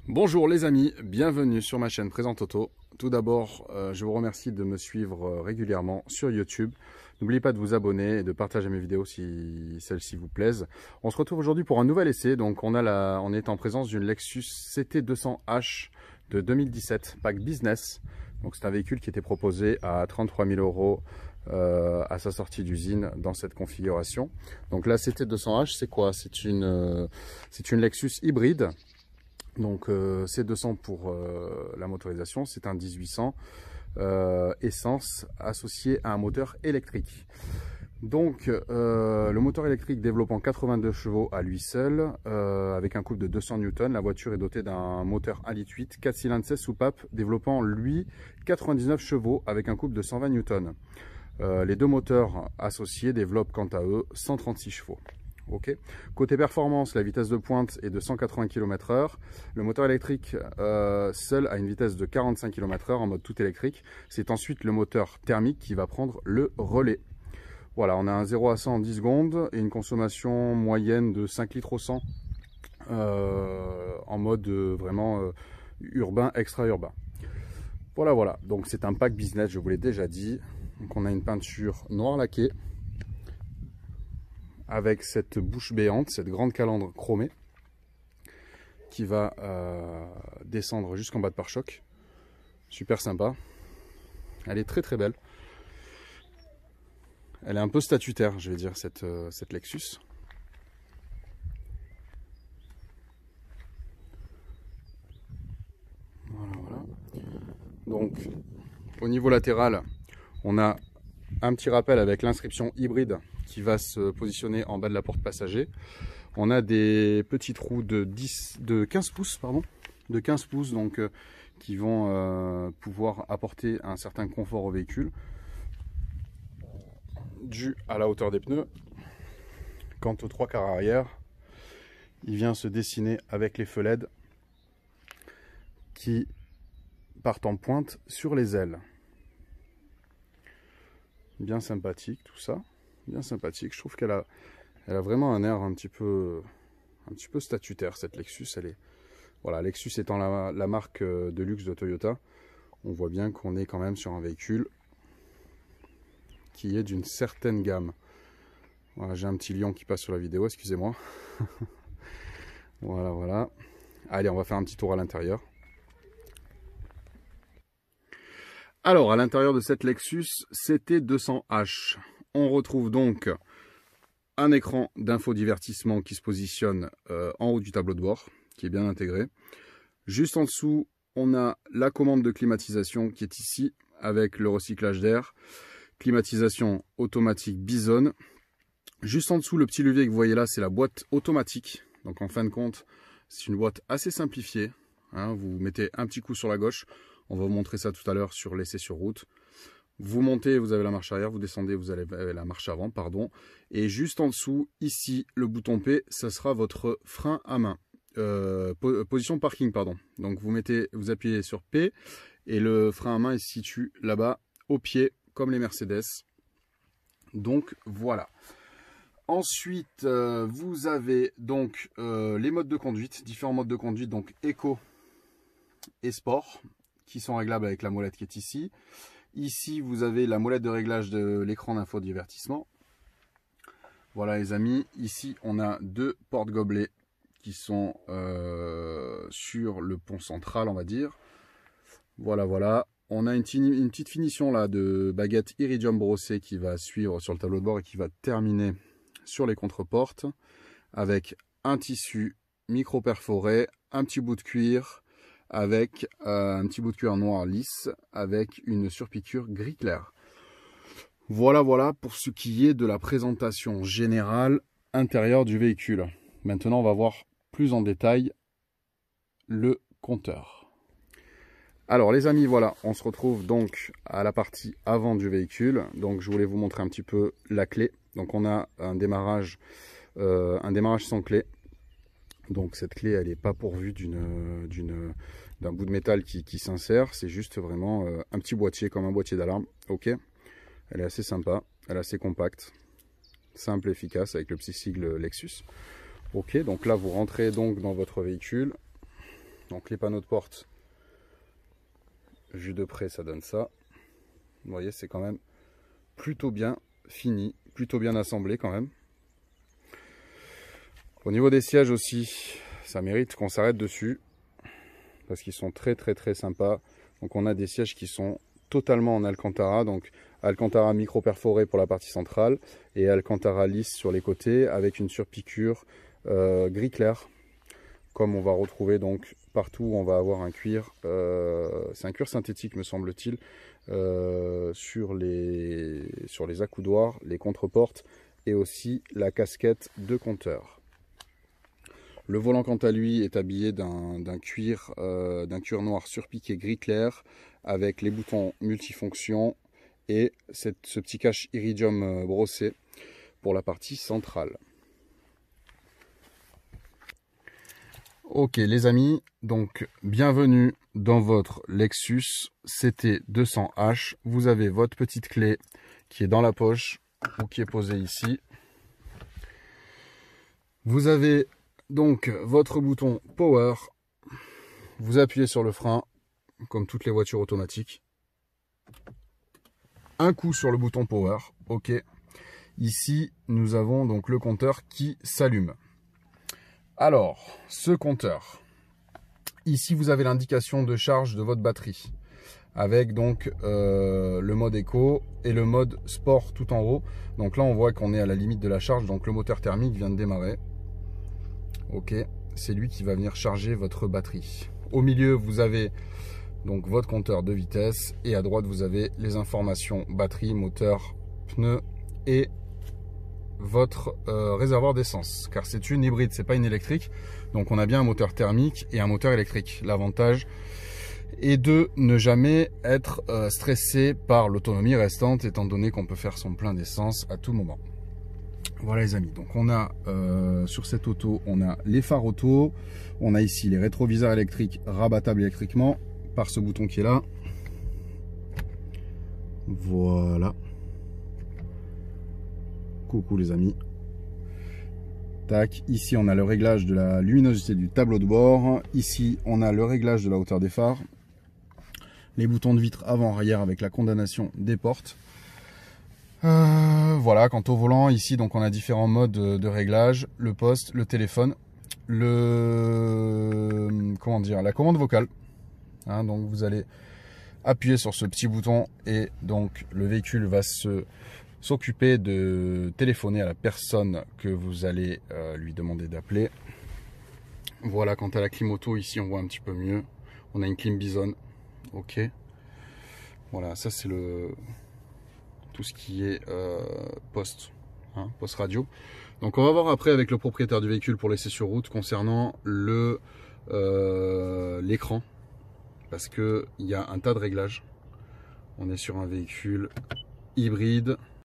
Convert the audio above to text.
Bonjour les amis, bienvenue sur ma chaîne Présente Auto. Tout d'abord, je vous remercie de me suivre régulièrement sur YouTube. N'oubliez pas de vous abonner et de partager mes vidéos si celles-ci vous plaisent. On se retrouve aujourd'hui pour un nouvel essai. Donc on est en présence d'une Lexus CT200H de 2017, pack business. Donc c'est un véhicule qui était proposé à 33 000 € à sa sortie d'usine dans cette configuration. Donc la CT200H, c'est quoi? C'est une Lexus hybride. Donc C200 pour la motorisation, c'est un 1800 essence associé à un moteur électrique. Donc le moteur électrique développant 82 chevaux à lui seul, avec un couple de 200 Newton, la voiture est dotée d'un moteur 1,8 litre, 4 cylindres 16 soupapes, développant lui 99 chevaux avec un couple de 120 Newton. Les deux moteurs associés développent quant à eux 136 chevaux. Okay. Côté performance, la vitesse de pointe est de 180 km/h. Le moteur électrique seul a une vitesse de 45 km/h en mode tout électrique. C'est ensuite le moteur thermique qui va prendre le relais. Voilà, on a un 0 à 100 en 10 secondes et une consommation moyenne de 5 litres au 100 en mode vraiment urbain, extra-urbain. Voilà, donc c'est un pack business, je vous l'ai déjà dit. Donc on a une peinture noire laquée, avec cette bouche béante, cette grande calandre chromée qui va descendre jusqu'en bas de pare-choc. Super sympa. Elle est très belle. Elle est un peu statutaire, je vais dire, cette Lexus. Voilà. Donc, au niveau latéral, on a un petit rappel avec l'inscription hybride qui va se positionner en bas de la porte passager. On a des petits trous de 15 pouces, donc qui vont pouvoir apporter un certain confort au véhicule, dû à la hauteur des pneus. Quant aux trois quarts arrière, il vient se dessiner avec les feux LED qui partent en pointe sur les ailes. Bien sympathique tout ça, bien sympathique. Je trouve qu'elle a vraiment un air un petit peu statutaire, cette Lexus. Voilà, Lexus étant la marque de luxe de Toyota, on voit bien qu'on est quand même sur un véhicule qui est d'une certaine gamme. Voilà, j'ai un petit lion qui passe sur la vidéo, excusez-moi. Voilà. Allez, on va faire un petit tour à l'intérieur. Alors, à l'intérieur de cette Lexus CT200H, on retrouve donc un écran d'infodivertissement qui se positionne en haut du tableau de bord, qui est bien intégré. Juste en dessous, on a la commande de climatisation qui est ici, avec le recyclage d'air. Climatisation automatique Bison. Juste en dessous, le petit levier que vous voyez là, c'est la boîte automatique. Donc en fin de compte, c'est une boîte assez simplifiée. Hein, vous mettez un petit coup sur la gauche. On va vous montrer ça tout à l'heure sur l'essai sur route. Vous montez, vous avez la marche arrière. Vous descendez, vous avez la marche avant, pardon. Et juste en dessous, ici, le bouton P, ça sera votre frein à main. Position parking, pardon. Donc vous appuyez sur P et le frein à main il se situe là-bas, au pied, comme les Mercedes. Donc voilà. Ensuite, vous avez donc les modes de conduite, différents modes de conduite, donc Eco et Sport, qui sont réglables avec la molette qui est ici. Ici, vous avez la molette de réglage de l'écran d'infodivertissement. Voilà les amis, ici on a deux porte-gobelets qui sont sur le pont central, on va dire. Voilà. On a une petite finition là de baguette iridium brossée qui va suivre sur le tableau de bord et qui va terminer sur les contreportes avec un tissu micro perforé, un petit bout de cuir, avec un petit bout de cuir noir lisse avec une surpiqûre gris clair. Voilà pour ce qui est de la présentation générale intérieure du véhicule. Maintenant, on va voir plus en détail le compteur. Alors les amis, voilà, on se retrouve donc à la partie avant du véhicule. Donc je voulais vous montrer un petit peu la clé. Donc on a un démarrage sans clé. Donc cette clé, elle n'est pas pourvue d'un bout de métal qui s'insère. C'est juste vraiment un petit boîtier comme un boîtier d'alarme. Ok. Elle est assez sympa, elle est assez compacte, simple, efficace avec le petit sigle Lexus. Ok, donc là vous rentrez donc dans votre véhicule. Donc les panneaux de porte, vu de près, ça donne ça. Vous voyez, c'est quand même plutôt bien fini, plutôt bien assemblé quand même. Au niveau des sièges aussi, ça mérite qu'on s'arrête dessus, parce qu'ils sont très sympas. Donc on a des sièges qui sont totalement en Alcantara, donc Alcantara micro perforé pour la partie centrale et Alcantara lisse sur les côtés avec une surpiqûre gris clair, comme on va retrouver donc partout où on va avoir un cuir, c'est un cuir synthétique me semble-t-il, sur les accoudoirs, les contreportes et aussi la casquette de compteur. Le volant quant à lui est habillé d'un cuir noir surpiqué gris clair avec les boutons multifonctions et ce petit cache iridium brossé pour la partie centrale. Ok les amis, donc bienvenue dans votre Lexus CT 200H. Vous avez votre petite clé qui est dans la poche ou qui est posée ici. Vous avez donc votre bouton Power. Vous appuyez sur le frein comme toutes les voitures automatiques. Un coup sur le bouton Power. Ok. Ici, nous avons donc le compteur qui s'allume. Alors, ce compteur, ici vous avez l'indication de charge de votre batterie avec donc le mode éco et le mode sport tout en haut. Donc là on voit qu'on est à la limite de la charge, donc le moteur thermique vient de démarrer. Ok, c'est lui qui va venir charger votre batterie. Au milieu vous avez donc votre compteur de vitesse et à droite vous avez les informations batterie, moteur, pneus et votre réservoir d'essence, car c'est une hybride, c'est pas une électrique, donc on a bien un moteur thermique et un moteur électrique. L'avantage est de ne jamais être stressé par l'autonomie restante, étant donné qu'on peut faire son plein d'essence à tout moment. Voilà les amis, donc on a sur cette auto, on a les phares auto, on a ici les rétroviseurs électriques rabattables électriquement par ce bouton qui est là. Voilà. Coucou les amis. Tac, ici on a le réglage de la luminosité du tableau de bord. Ici on a le réglage de la hauteur des phares. Les boutons de vitre avant-arrière avec la condamnation des portes. Voilà, quant au volant, ici donc on a différents modes de réglage. Le poste, le téléphone, la commande vocale. Hein, donc vous allez appuyer sur ce petit bouton et donc le véhicule va s'occuper de téléphoner à la personne que vous allez lui demander d'appeler. Voilà, quant à la clim auto, ici on voit un petit peu mieux. On a une clim Bison. Ok. Voilà, ça c'est tout ce qui est poste, hein, poste radio. Donc on va voir après avec le propriétaire du véhicule pour l'essai sur route concernant l'écran. Parce qu'il y a un tas de réglages. On est sur un véhicule hybride